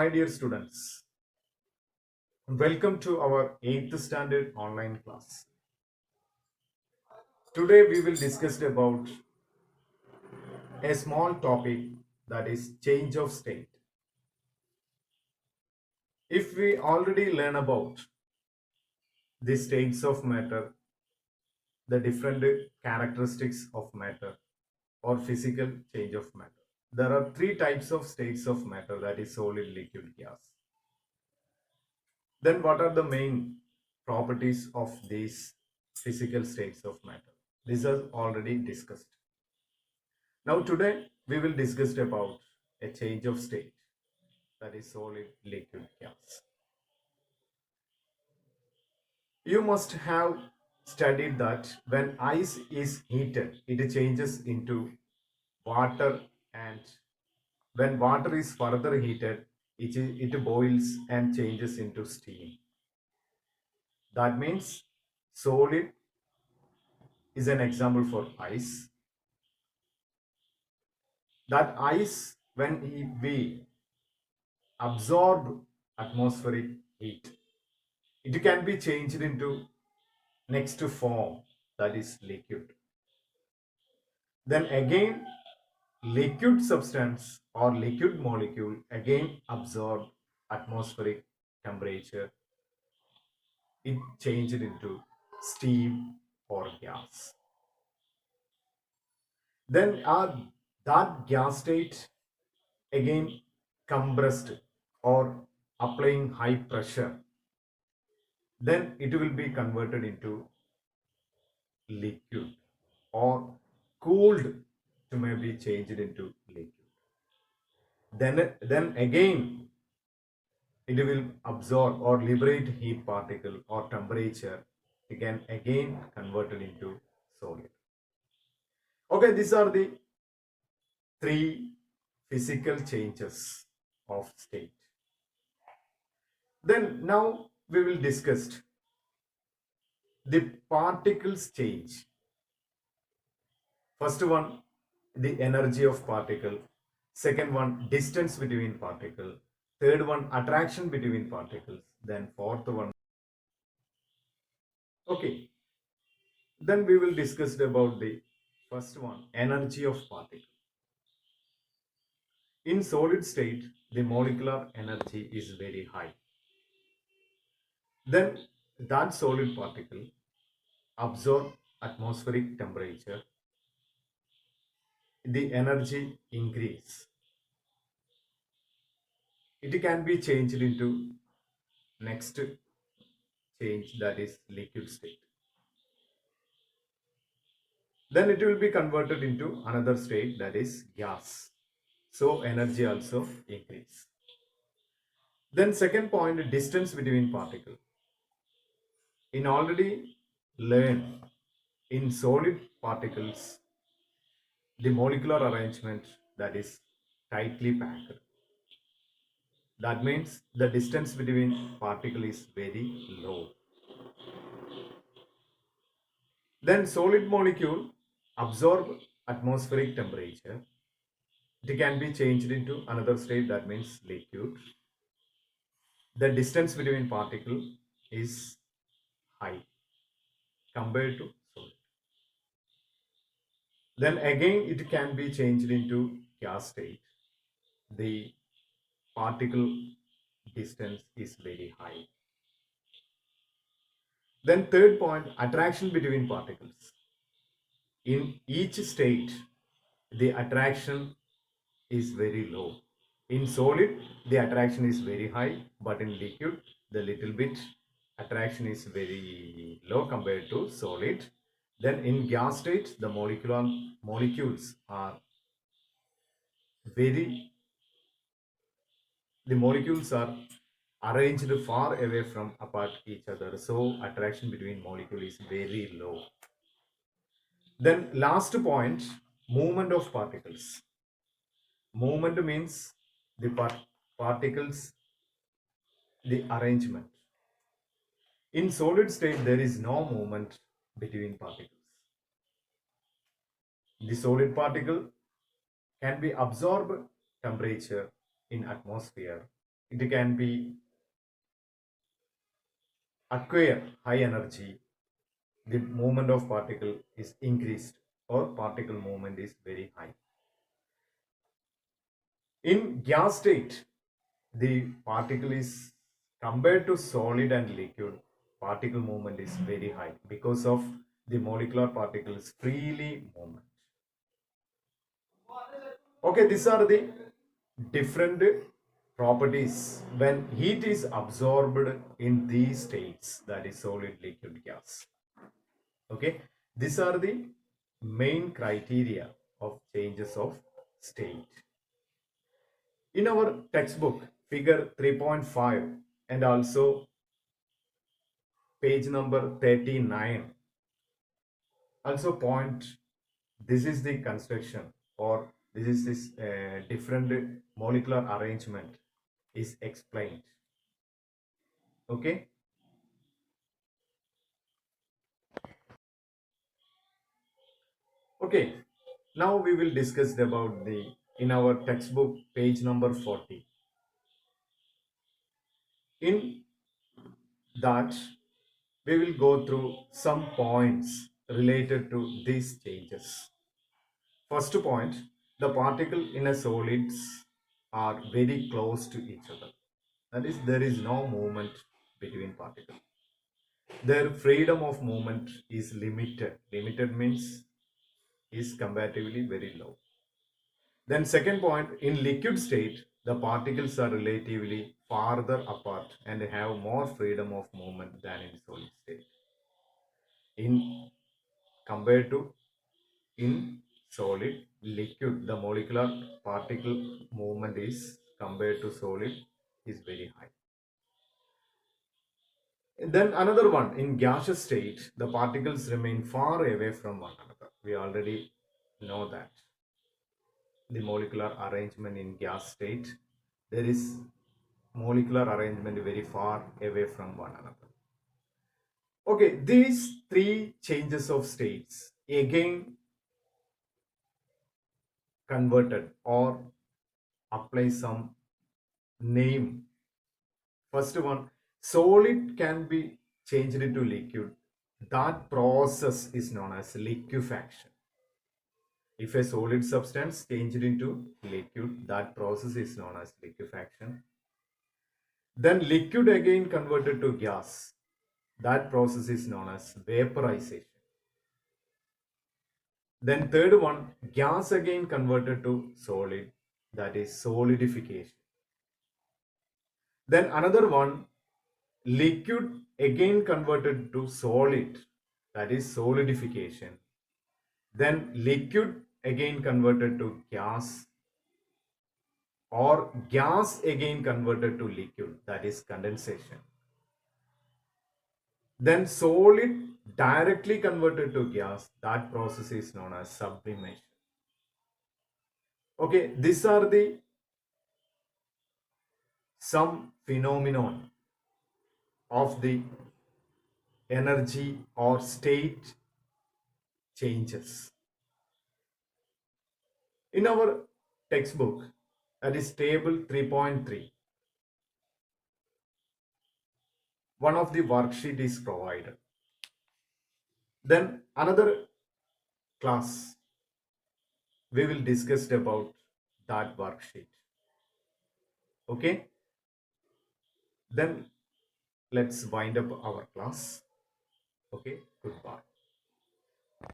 My dear students, welcome to our 8th standard online class. Today we will discuss about a small topic, that is change of state. If we already learn about the states of matter, the different characteristics of matter or physical change of matter, there are three types of states of matter, that is solid, liquid, gas. Then what are the main properties of these physical states of matter? These are already discussed. Now today we will discuss about a change of state, that is solid, liquid, gas. You must have studied that when ice is heated, it changes into water, and when water is further heated, it boils and changes into steam. That means solid is an example for ice. That ice, when we absorb atmospheric heat, it can be changed into next form, that is liquid. Then again, liquid substance or liquid molecule again absorb atmospheric temperature, it changed into steam or gas. Then that gas state again compressed or applying high pressure, then it will be converted into liquid, or cooled to maybe changed into liquid. Then again it will absorb or liberate heat particle or temperature, again converted into solid. Okay, these are the three physical changes of state. Then now we will discuss the particles change. First one, the energy of particle. Second one, distance between particle. Third one, attraction between particles. Then fourth one. Okay. Then we will discuss about the first one, energy of particle. In solid state, the molecular energy is very high. Then that solid particle absorb atmospheric temperature, the energy increase. It can be changed into next change, that is liquid state. Then it will be converted into another state, that is gas. So energy also increase. Then second point, distance between particle. In already learned, in solid particles, the molecular arrangement, that is tightly packed. That means the distance between particle is very low. Then solid molecule absorb atmospheric temperature. It can be changed into another state, that means liquid. The distance between particle is high compared to solid. Then again it can be changed into gas state. The particle distance is very high. Then third point, attraction between particles. In each state, the attraction is very low. In solid, the attraction is very high, but in liquid, the little bit attraction is very low compared to solid. Then in gas state, the molecules are very, the molecules are arranged far away from apart each other, so attraction between molecule is very low. Then last point, movement of particles. Movement means the particles, the arrangement. In solid state, there is no movement between particles. The solid particle can be absorb temperature in atmosphere, it can be acquire high energy, the movement of particle is increased or particle movement is very high. In gas state, the particle is compared to solid and liquid, particle movement is very high because of the molecular particles freely movement. Okay, these are the different properties when heat is absorbed in these states, that is solid, liquid, gas. Okay, these are the main criteria of changes of state. In our textbook, figure 3.5 and also page number 39, also point this is the construction or this is this different molecular arrangement is explained. Okay. Okay, now we will discuss about the in our textbook page number 40. In that we will go through some points related to these changes. First point, the particle in a solids are very close to each other. That is, there is no movement between particles. Their freedom of movement is limited. Limited means is comparatively very low. Then second point, in liquid state, the particles are relatively farther apart and have more freedom of movement than in solid state. In compared to in solid, liquid, the molecular particle movement is compared to solid is very high. Then another one, in gaseous state, the particles remain far away from one another. We already know that. The molecular arrangement in gas state, there is molecular arrangement very far away from one another. Okay, these three changes of states again converted or apply some name. First one, solid can be changed into liquid. That process is known as liquefaction. If a solid substance changed into liquid, that process is known as liquefaction. Then liquid again converted to gas. That process is known as vaporization. Then third one, gas again converted to solid. That is solidification. Then another one, liquid again converted to solid. That is solidification. Then liquid again converted to gas, or gas again converted to liquid, that is condensation. Then solid directly converted to gas, that process is known as sublimation. Okay, these are the some phenomenon of the energy or state changes. In our textbook, that is table 3.3, one of the worksheet is provided. Then another class, we will discuss about that worksheet. Okay, then let's wind up our class. Okay, goodbye.